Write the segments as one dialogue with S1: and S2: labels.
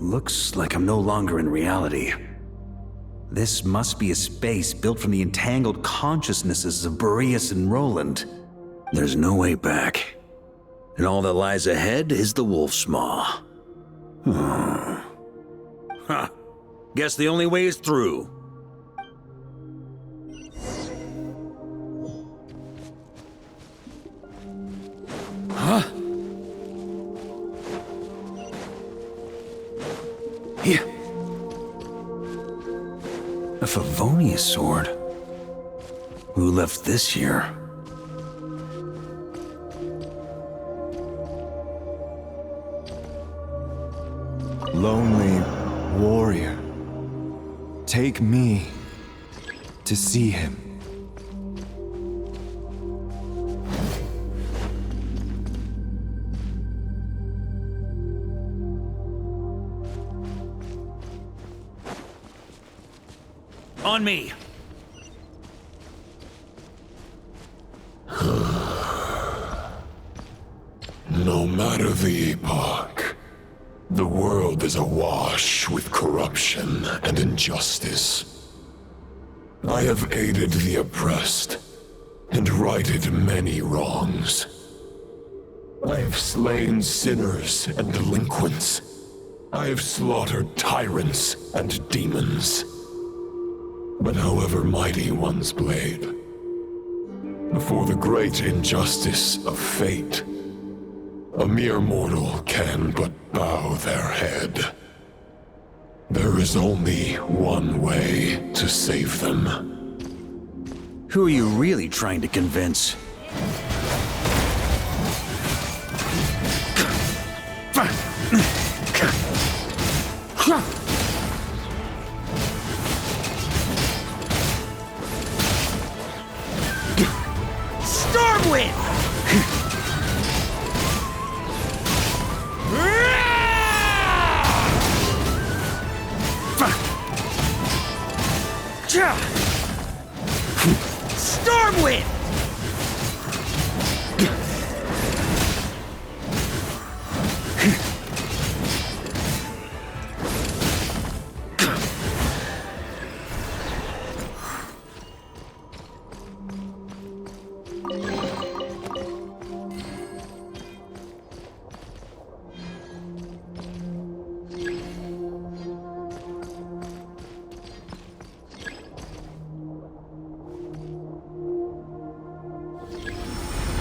S1: Looks like I'm no longer in reality. This must be a space built from the entangled consciousnesses of Boreas and Roland. There's no way back. And all that lies ahead is the Wolf's Maw. Huh. Guess the only way is through. Huh? Here. A Favonius sword. Who left this here?
S2: Lonely warrior, take me to see him.
S1: On me!
S3: No matter the epoch, the world is awash with corruption and injustice. I have aided the oppressed and righted many wrongs. I have slain sinners and delinquents. I have slaughtered tyrants and demons. But however mighty one's blade, before the great injustice of fate, a mere mortal can but bow their head. There is only one way to save them.
S1: Who are you really trying to convince?
S4: Stormwind! Stormwind!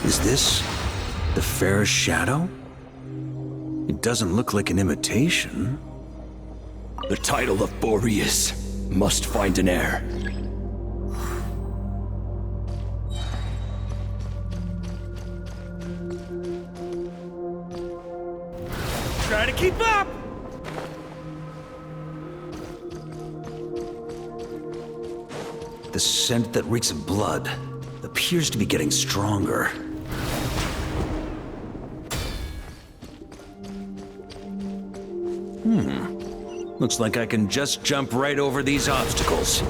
S1: Is this the fairest shadow? It doesn't look like an imitation.
S5: The title of Boreas must find an heir.
S4: Try to keep up!
S1: The scent that reeks of blood appears to be getting stronger. Looks like I can just jump right over these obstacles.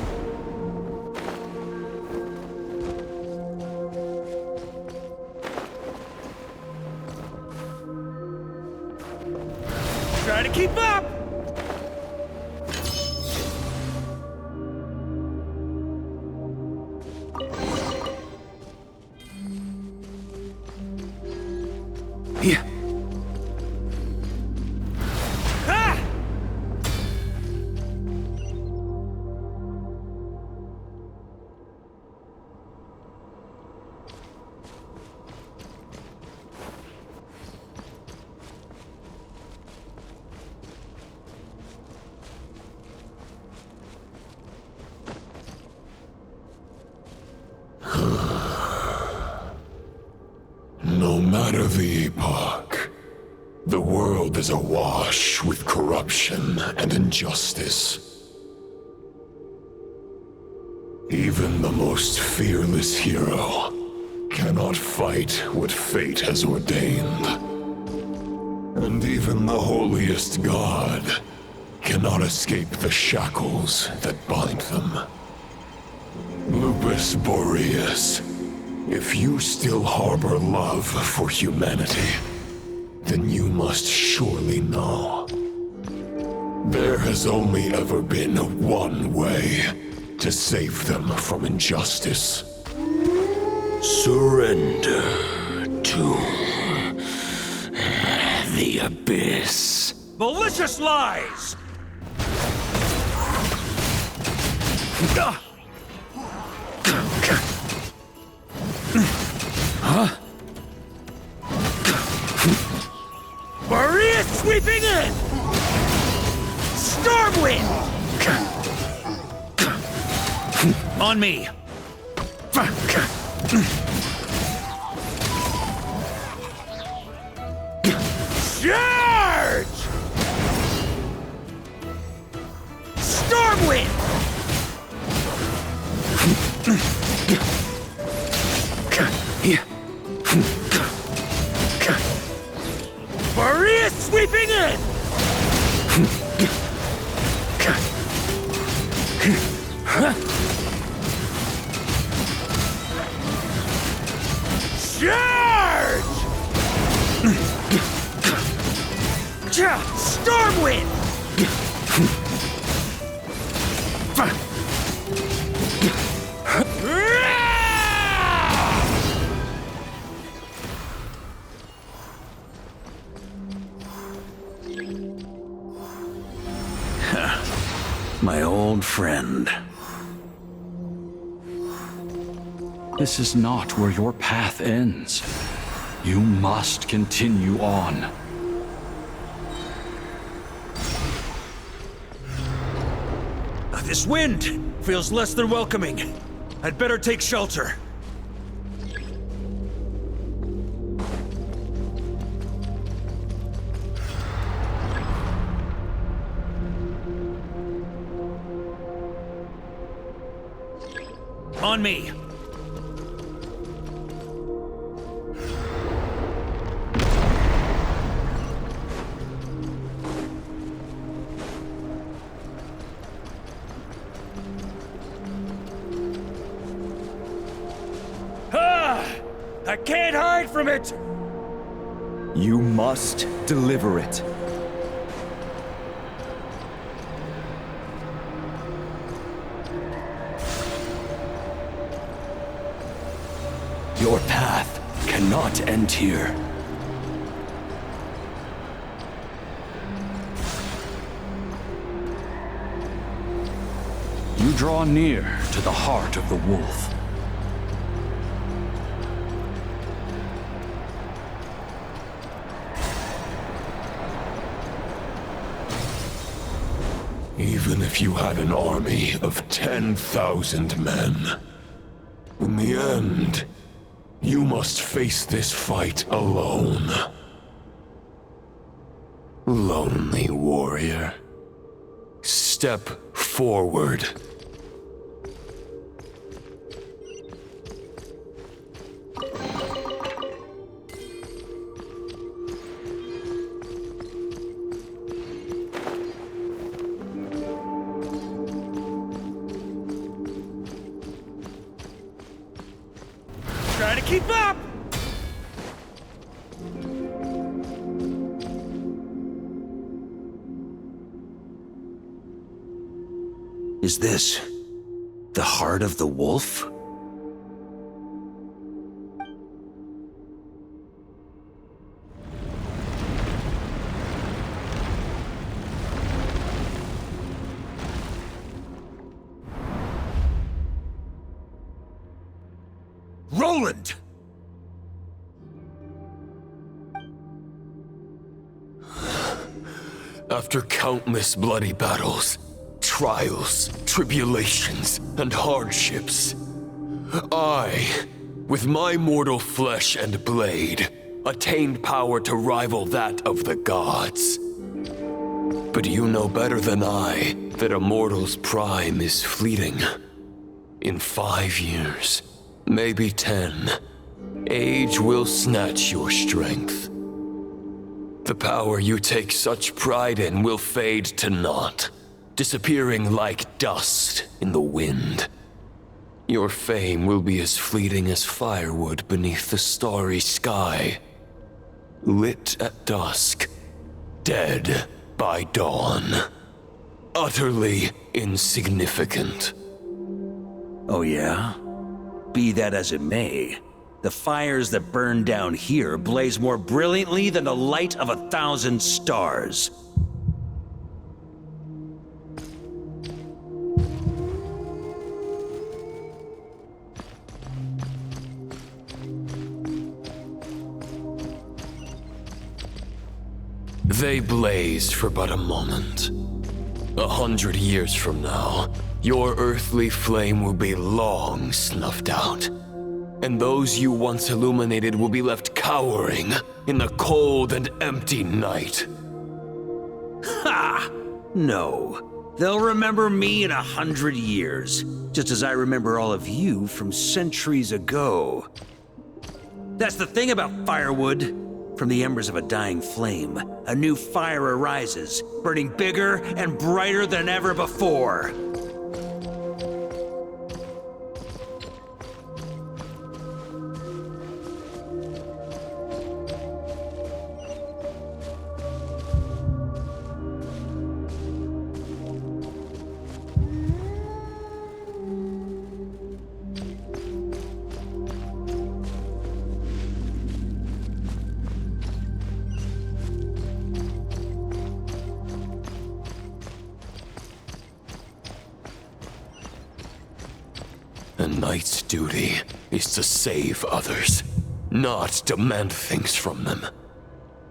S4: Try to keep up!
S1: Here.
S4: Ah!
S3: No matter the epoch, the world is awash with corruption and injustice. Even the most fearless hero cannot fight what fate has ordained. And even the holiest god cannot escape the shackles that bind them. Lupus Boreas, if you still harbor love for humanity, then you must surely know. There has only ever been one way to save them from injustice.
S5: Surrender to the abyss.
S4: Malicious lies! Maria sweeping in! Stormwind! On me! Charge! Stormwind! Maria sweeping in! Charge! Stormwind!
S1: My old friend.
S5: This is not where your path ends. You must continue on.
S4: This wind feels less than welcoming. I'd better take shelter. On me. I can't hide from it!
S2: You must deliver it.
S5: Your path cannot end here. You draw near to the heart of the wolf.
S3: Even if you had an army of 10,000 men, in the end, you must face this fight alone. Lonely warrior, step forward.
S4: Try to keep up!
S1: Is this the heart of the wolf?
S4: Roland!
S3: After countless bloody battles, trials, tribulations, and hardships, I, with my mortal flesh and blade, attained power to rival that of the gods. But you know better than I that a mortal's prime is fleeting. In 5 years, maybe 10, age will snatch your strength. The power you take such pride in will fade to naught, disappearing like dust in the wind. Your fame will be as fleeting as firewood beneath the starry sky, lit at dusk, dead by dawn. utterly insignificant.
S1: Oh yeah? Be that as it may, the fires that burn down here blaze more brilliantly than the light of 1,000 stars.
S3: They blaze for but a moment. 100 years from now, your earthly flame will be long snuffed out. And those you once illuminated will be left cowering in the cold and empty night.
S1: Ha! No. They'll remember me in 100 years, just as I remember all of you from centuries ago. That's the thing about firewood. From the embers of a dying flame, a new fire arises, burning bigger and brighter than ever before.
S3: A knight's duty is to save others, not demand things from them.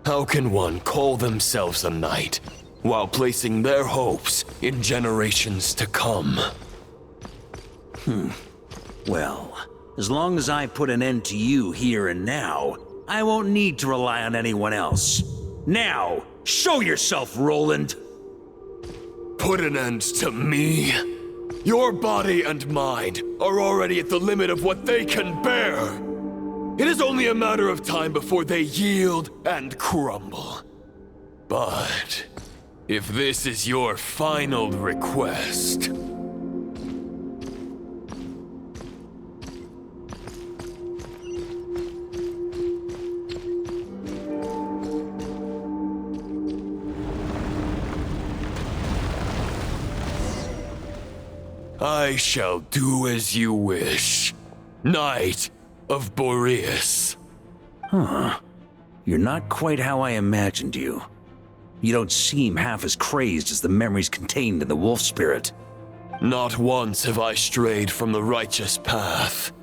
S3: How can one call themselves a knight while placing their hopes in generations to come?
S1: Well, as long as I put an end to you here and now, I won't need to rely on anyone else. Now, show yourself, Roland!
S3: Put an end to me? Your body and mind are already at the limit of what they can bear. It is only a matter of time before they yield and crumble. But if this is your final request, I shall do as you wish, Knight of Boreas.
S1: You're not quite how I imagined you. You don't seem half as crazed as the memories contained in the wolf spirit.
S3: Not once have I strayed from the righteous path.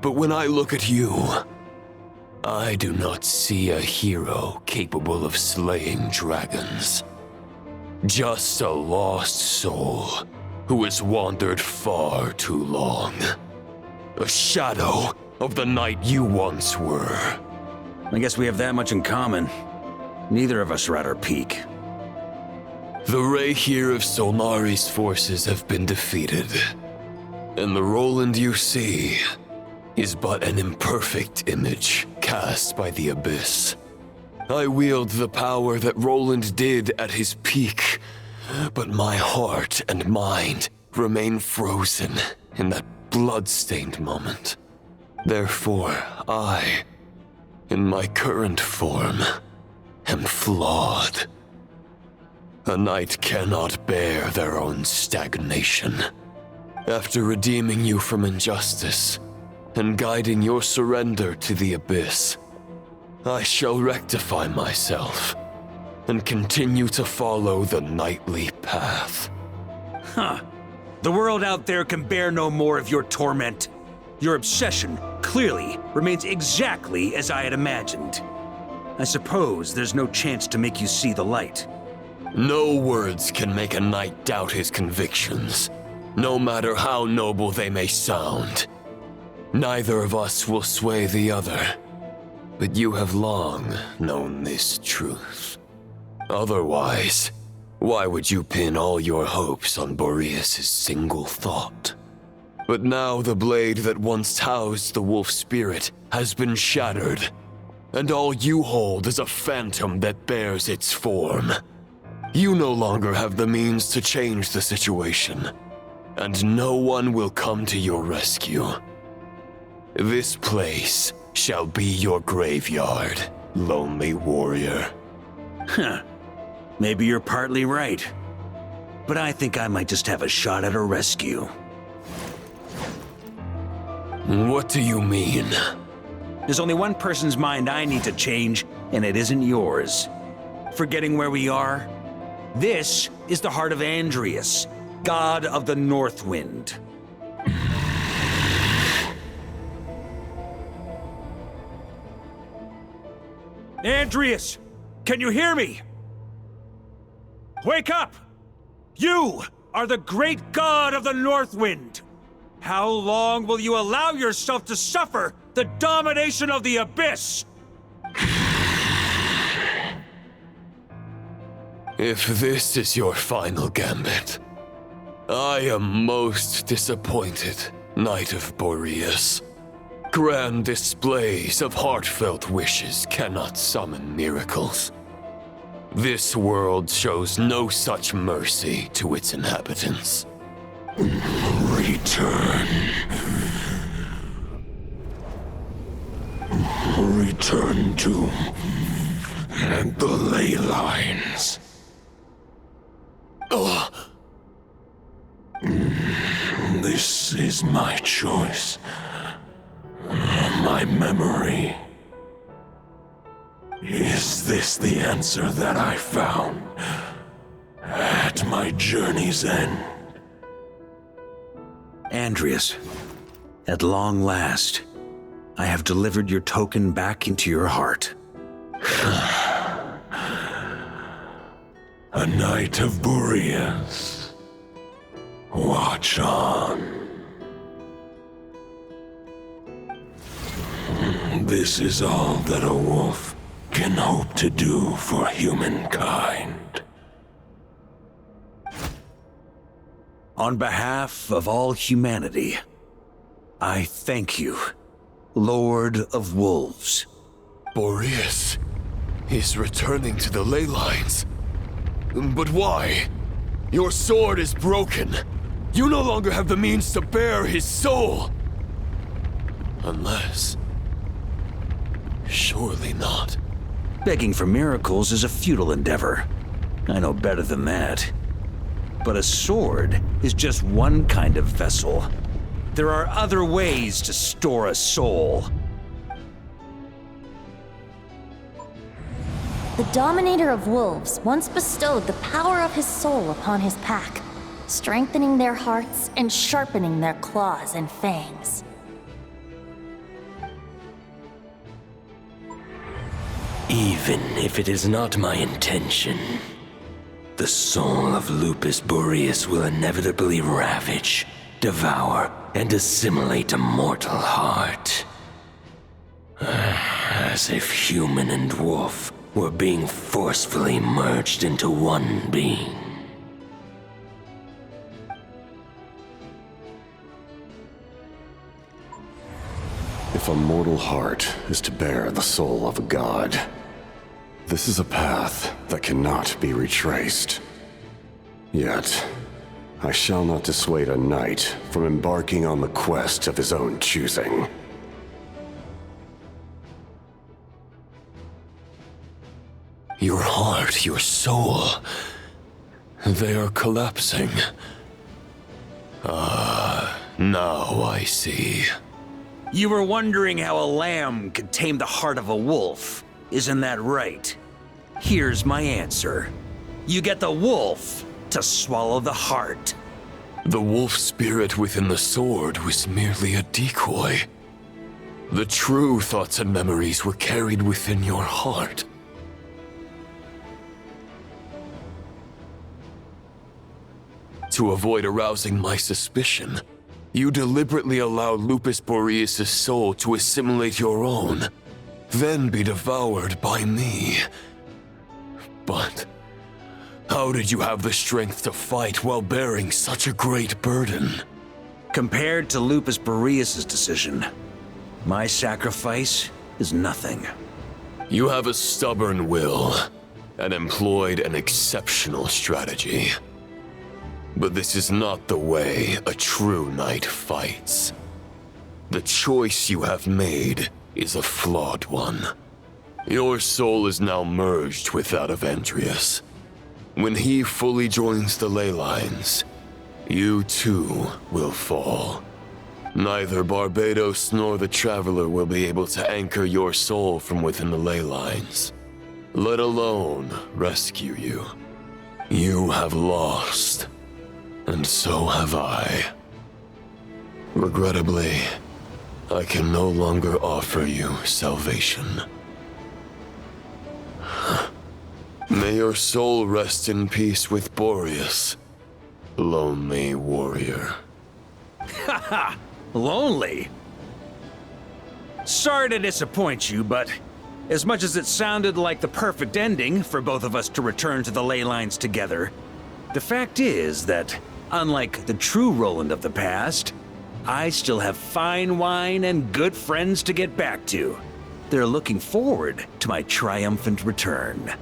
S3: But when I look at you, I do not see a hero capable of slaying dragons. Just a lost soul who has wandered far too long. A shadow of the knight you once were.
S1: I guess we have that much in common. Neither of us are at our peak.
S3: The Rayhir of Solnari's forces have been defeated, and the Roland you see is but an imperfect image cast by the Abyss. I wield the power that Roland did at his peak, but my heart and mind remain frozen in that blood-stained moment. Therefore, I, in my current form, am flawed. A knight cannot bear their own stagnation. After redeeming you from injustice and guiding your surrender to the Abyss, I shall rectify myself and continue to follow the knightly path.
S1: The world out there can bear no more of your torment. Your obsession, clearly, remains exactly as I had imagined. I suppose there's no chance to make you see the light.
S3: No words can make a knight doubt his convictions, no matter how noble they may sound. Neither of us will sway the other, but you have long known this truth. Otherwise, why would you pin all your hopes on Boreas' single thought? But now the blade that once housed the wolf spirit has been shattered, and all you hold is a phantom that bears its form. You no longer have the means to change the situation, and no one will come to your rescue. This place shall be your graveyard, lonely warrior.
S1: Maybe you're partly right. but I think I might just have a shot at a rescue.
S3: What do you mean?
S1: There's only one person's mind I need to change, and it isn't yours. Forgetting where we are? This is the heart of Andreas, god of the North Wind. Andreas, can you hear me? Wake up! You are the great god of the North Wind. How long will you allow yourself to suffer the domination of the Abyss?
S3: If this is your final gambit, I am most disappointed, Knight of Boreas. Grand displays of heartfelt wishes cannot summon miracles. This world shows no such mercy to its inhabitants.
S6: Return. Return to the ley lines. This is my choice. My memory. Is this the answer that I found at my journey's end?
S1: Andreas, at long last, I have delivered your token back into your heart.
S6: A Knight of Boreas. Watch on. This is all that a wolf can hope to do for humankind.
S1: On behalf of all humanity, I thank you, Lord of Wolves.
S3: Boreas is returning to the ley lines. But why? Your sword is broken. You no longer have the means to bear his soul. Unless... surely not.
S1: Begging for miracles is a futile endeavor. I know better than that. But a sword is just one kind of vessel. There are other ways to store a soul.
S7: The Dominator of Wolves once bestowed the power of his soul upon his pack, strengthening their hearts and sharpening their claws and fangs.
S6: Even if it is not my intention, the soul of Lupus Boreas will inevitably ravage, devour, and assimilate a mortal heart. As if human and wolf were being forcefully merged into one being.
S8: If a mortal heart is to bear the soul of a god, this is a path that cannot be retraced. Yet, I shall not dissuade a knight from embarking on the quest of his own choosing.
S3: Your heart, your soul... they are collapsing. Now I see.
S1: You were wondering how a lamb could tame the heart of a wolf, isn't that right? Here's my answer. You get the wolf to swallow the heart.
S3: The wolf spirit within the sword was merely a decoy. The true thoughts and memories were carried within your heart. To avoid arousing my suspicion, you deliberately allowed Lupus Boreas' soul to assimilate your own, then be devoured by me. But how did you have the strength to fight while bearing such a great burden?
S1: Compared to Lupus Boreas' decision, my sacrifice is nothing.
S3: You have a stubborn will and employed an exceptional strategy. But this is not the way a true knight fights. The choice you have made is a flawed one. Your soul is now merged with that of Andreas. When he fully joins the ley lines, you too will fall. Neither Barbados nor the Traveler will be able to anchor your soul from within the ley lines, let alone rescue you. You have lost, and so have I. Regrettably, I can no longer offer you salvation. May your soul rest in peace with Boreas, lonely warrior.
S4: Haha! Lonely? Sorry to disappoint you, but as much as it sounded like the perfect ending for both of us to return to the ley lines together, the fact is that, unlike the true Roland of the past, I still have fine wine and good friends to get back to. They're looking forward to my triumphant return.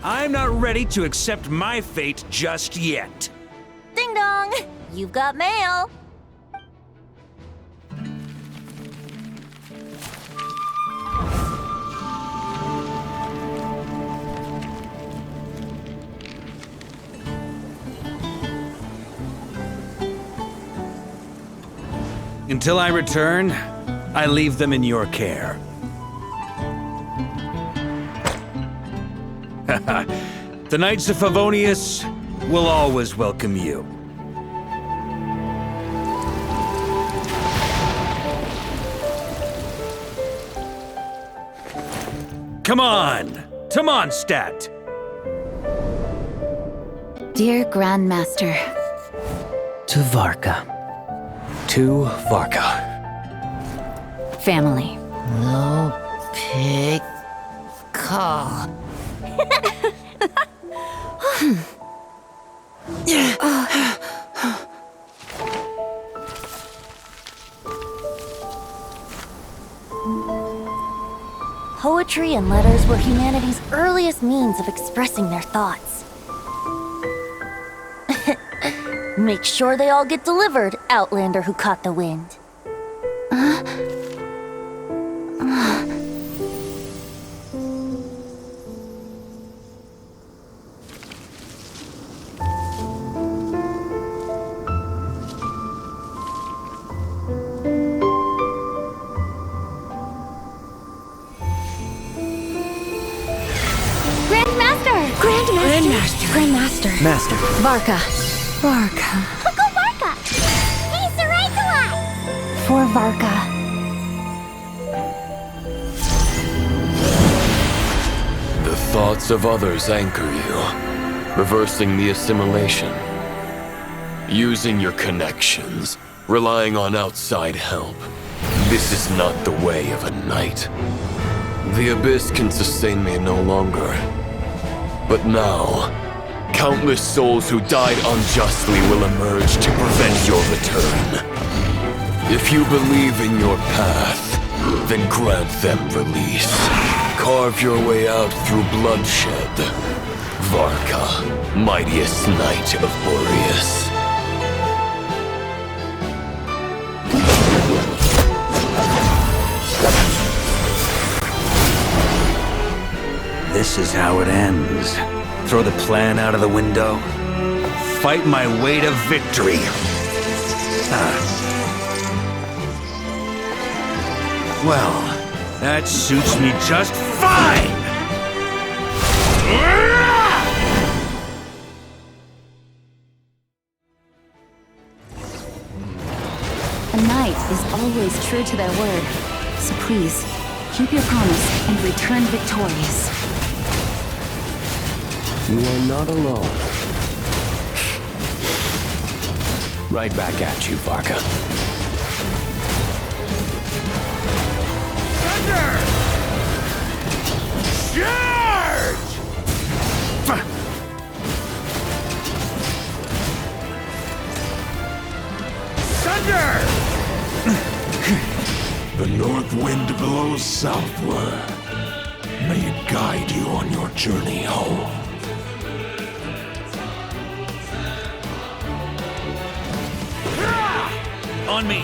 S4: I'm not ready to accept my fate just yet.
S7: Ding dong! You've got mail!
S4: Until I return, I leave them in your care. The Knights of Favonius will always welcome you. Come on! Stat!
S9: Dear Grandmaster.
S6: To Varka. To Varka.
S9: Family.
S10: No pig call.
S7: Poetry and letters were humanity's earliest means of expressing their thoughts. Make sure they all get delivered, Outlander who caught the wind.
S9: Grandmaster.
S10: Master.
S9: Varka.
S7: Go Varka! He's the right to us!
S9: For Varka.
S3: The thoughts of others anchor you, reversing the assimilation. Using your connections, relying on outside help. This is not the way of a knight. The Abyss can sustain me no longer. But now, countless souls who died unjustly will emerge to prevent your return. If you believe in your path, then grant them release. Carve your way out through bloodshed. Varka, mightiest knight of Boreas.
S4: This is how it ends. Throw the plan out of the window. Fight my way to victory. Well, that suits me just fine!
S9: A knight is always true to their word. So please, keep your promise and return victorious.
S6: You are not alone. Right back at you, Varka.
S4: Thunder! Charge! Thunder!
S3: The north wind blows southward. May it guide you on your journey home.
S4: On me!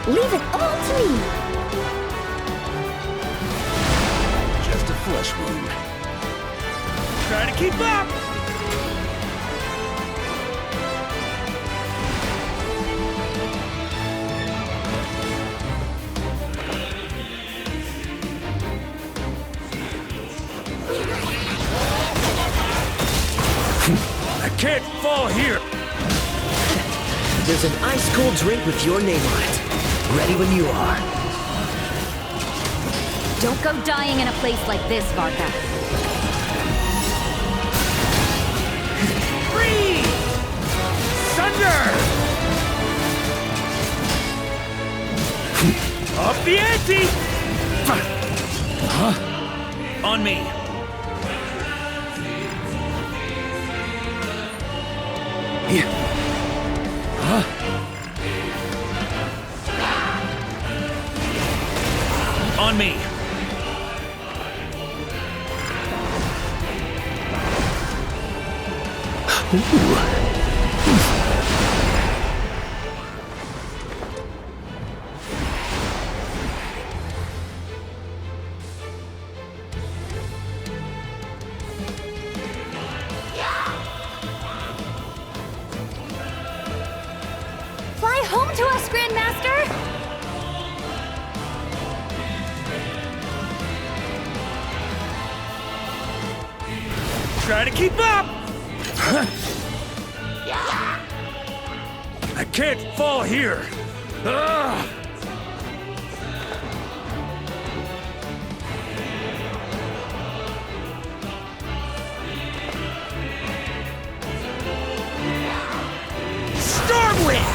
S9: Leave it all to me!
S4: Just a flesh wound. Try to keep up! I can't fall here!
S11: There's an ice-cold drink with your name on it. Ready when you are.
S9: Don't go dying in a place like this, Varka.
S4: Freeze! Sunder! Up the ante! Huh? On me. On me.
S9: Fly home to us, Grandmaster!
S4: Try to keep up! I can't fall here! Ugh. Stormwind!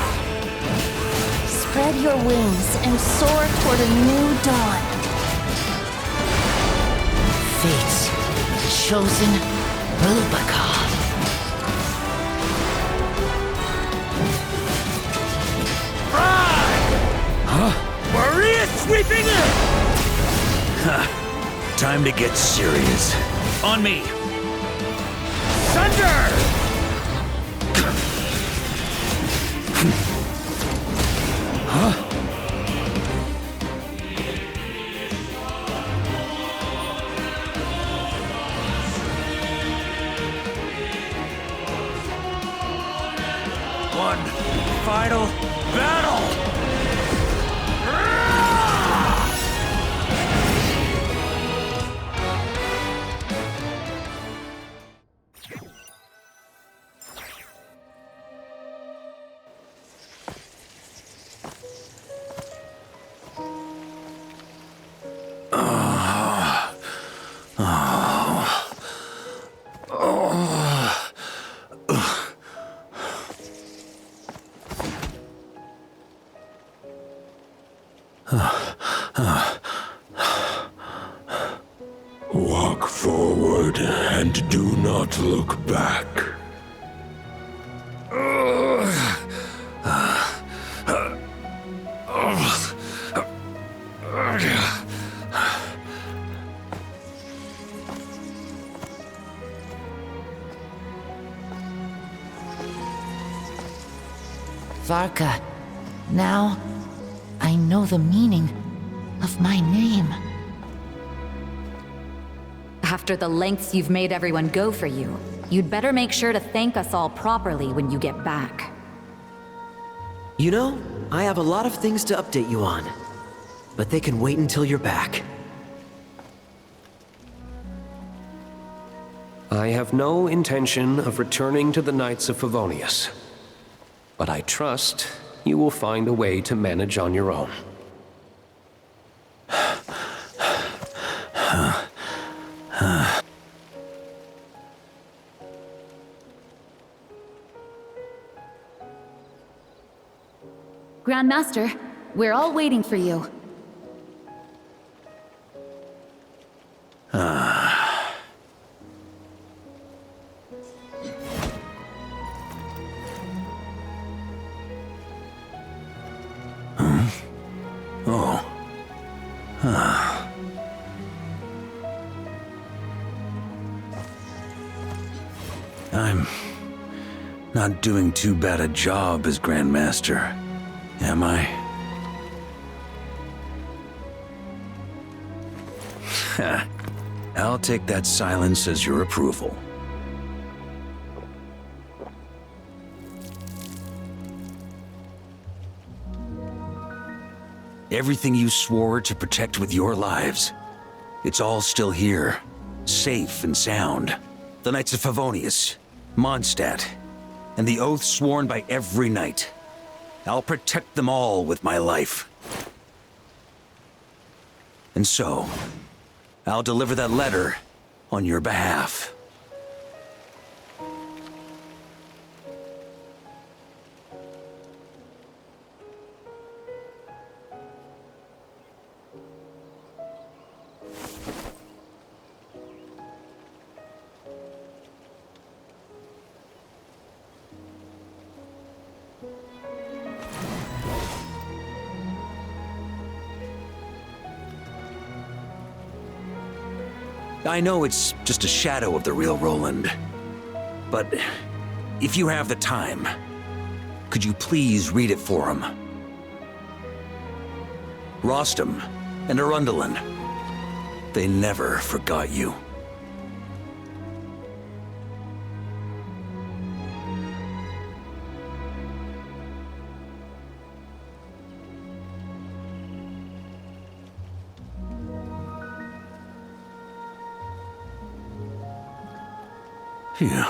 S7: Spread your wings and soar toward a new dawn.
S10: Fate's chosen Impact-Varka.
S4: Maria sweeping in! Time to get serious. On me! Thunder! One final battle!
S3: Walk forward and do not look back.
S10: Varka, now I know the meaning of my name.
S9: After the lengths you've made everyone go for you, you'd better make sure to thank us all properly when you get back.
S11: You know, I have a lot of things to update you on. But they can wait until you're back. I have no intention of returning to the Knights of Favonius. But I trust you will find a way to manage on your own.
S9: Grandmaster, we're all waiting for you.
S4: I'm not doing too bad a job as Grandmaster, am I? I'll take that silence as your approval. Everything you swore to protect with your lives, it's all still here, safe and sound. The Knights of Favonius, Mondstadt, and the oath sworn by every knight. I'll protect them all with my life. And so, I'll deliver that letter on your behalf. I know it's just a shadow of the real Roland, but if you have the time, could you please read it for him? Rostam and Arundelen, they never forgot you. Phew.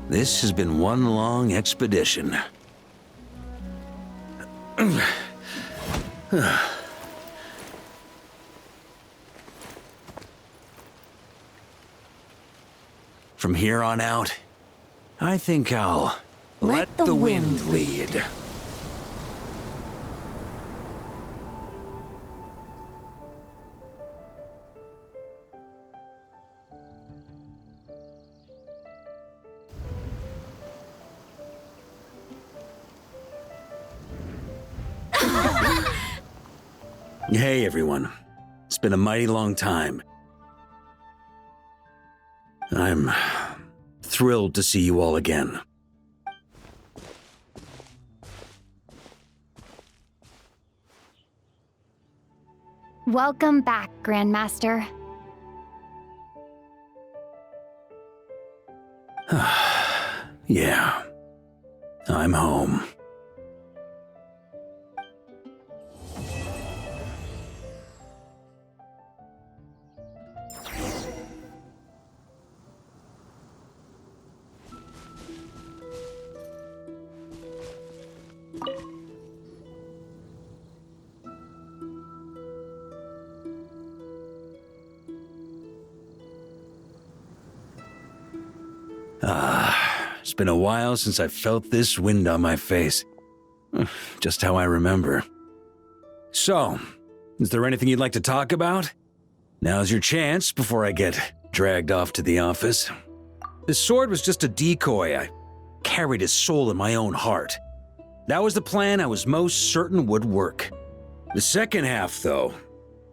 S4: This has been one long expedition. From here on out, I think I'll let the wind lead. Hey everyone, it's been a mighty long time. I'm thrilled to see you all again.
S9: Welcome back, Grandmaster.
S4: Yeah, I'm home. It's been a while since I felt this wind on my face. Just how I remember. So, is there anything you'd like to talk about? Now's your chance before I get dragged off to the office. This sword was just a decoy. I carried his soul in my own heart. That was the plan I was most certain would work. The second half, though,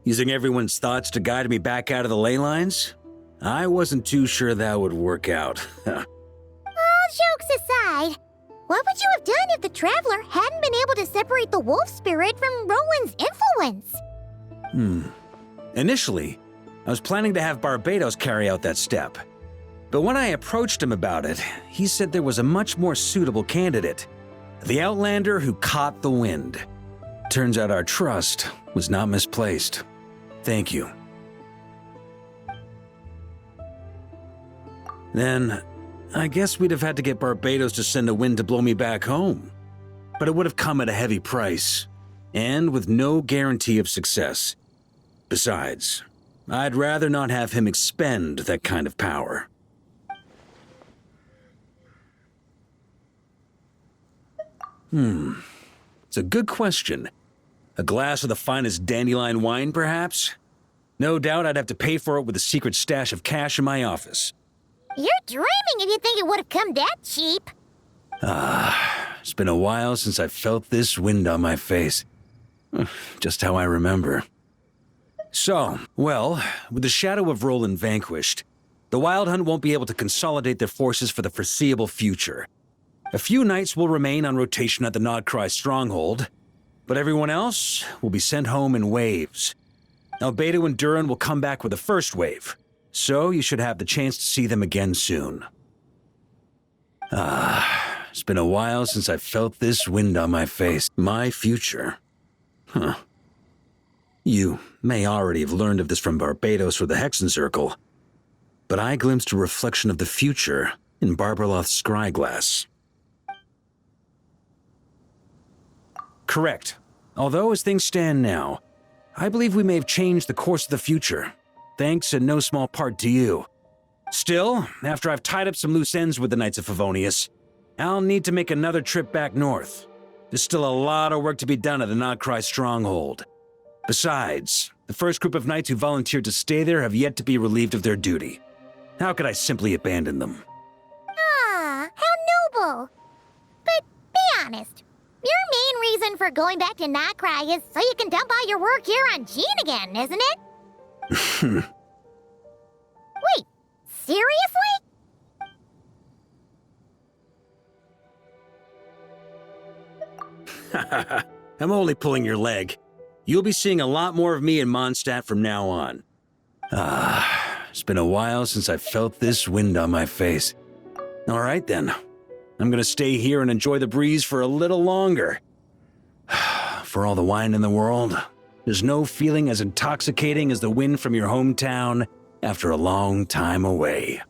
S4: using everyone's thoughts to guide me back out of the ley lines, I wasn't too sure that would work out.
S12: All jokes aside, what would you have done if the Traveler hadn't been able to separate the wolf spirit from Roland's influence?
S4: Initially, I was planning to have Barbados carry out that step. But when I approached him about it, he said there was a much more suitable candidate. The Outlander who caught the wind. Turns out our trust was not misplaced. Thank you. Then, I guess we'd have had to get Barbados to send a wind to blow me back home. But it would have come at a heavy price, and with no guarantee of success. Besides, I'd rather not have him expend that kind of power. It's a good question. A glass of the finest dandelion wine, perhaps? No doubt I'd have to pay for it with a secret stash of cash in my office.
S12: You're dreaming if you think it would have come that cheap.
S4: It's been a while since I felt this wind on my face. Just how I remember. So, well, with the shadow of Roland vanquished, The Wild Hunt won't be able to consolidate their forces for the foreseeable future. A few knights will remain on rotation at the Nodcry stronghold, but everyone else will be sent home in waves. Albedo and Durin will come back with the first wave, so you should have the chance to see them again soon. It's been a while since I felt this wind on my face. My future. Huh. You may already have learned of this from Barbados or the Hexen Circle, but I glimpsed a reflection of the future in Barbarloth's scryglass. Correct. Although as things stand now, I believe we may have changed the course of the future, thanks in no small part to you. Still, after I've tied up some loose ends with the Knights of Favonius, I'll need to make another trip back north. There's still a lot of work to be done at the Nodcry stronghold. Besides, the first group of knights who volunteered to stay there have yet to be relieved of their duty. How could I simply abandon them?
S12: Ah, how noble. But be honest, your main reason for going back to Nodcry is so you can dump all your work here on Jean again, isn't it? Wait, seriously?
S4: I'm only pulling your leg. You'll be seeing a lot more of me in Mondstadt from now on. It's been a while since I felt this wind on my face. All right then. I'm gonna stay here and enjoy the breeze for a little longer. For all the wine in the world, there's no feeling as intoxicating as the wind from your hometown after a long time away.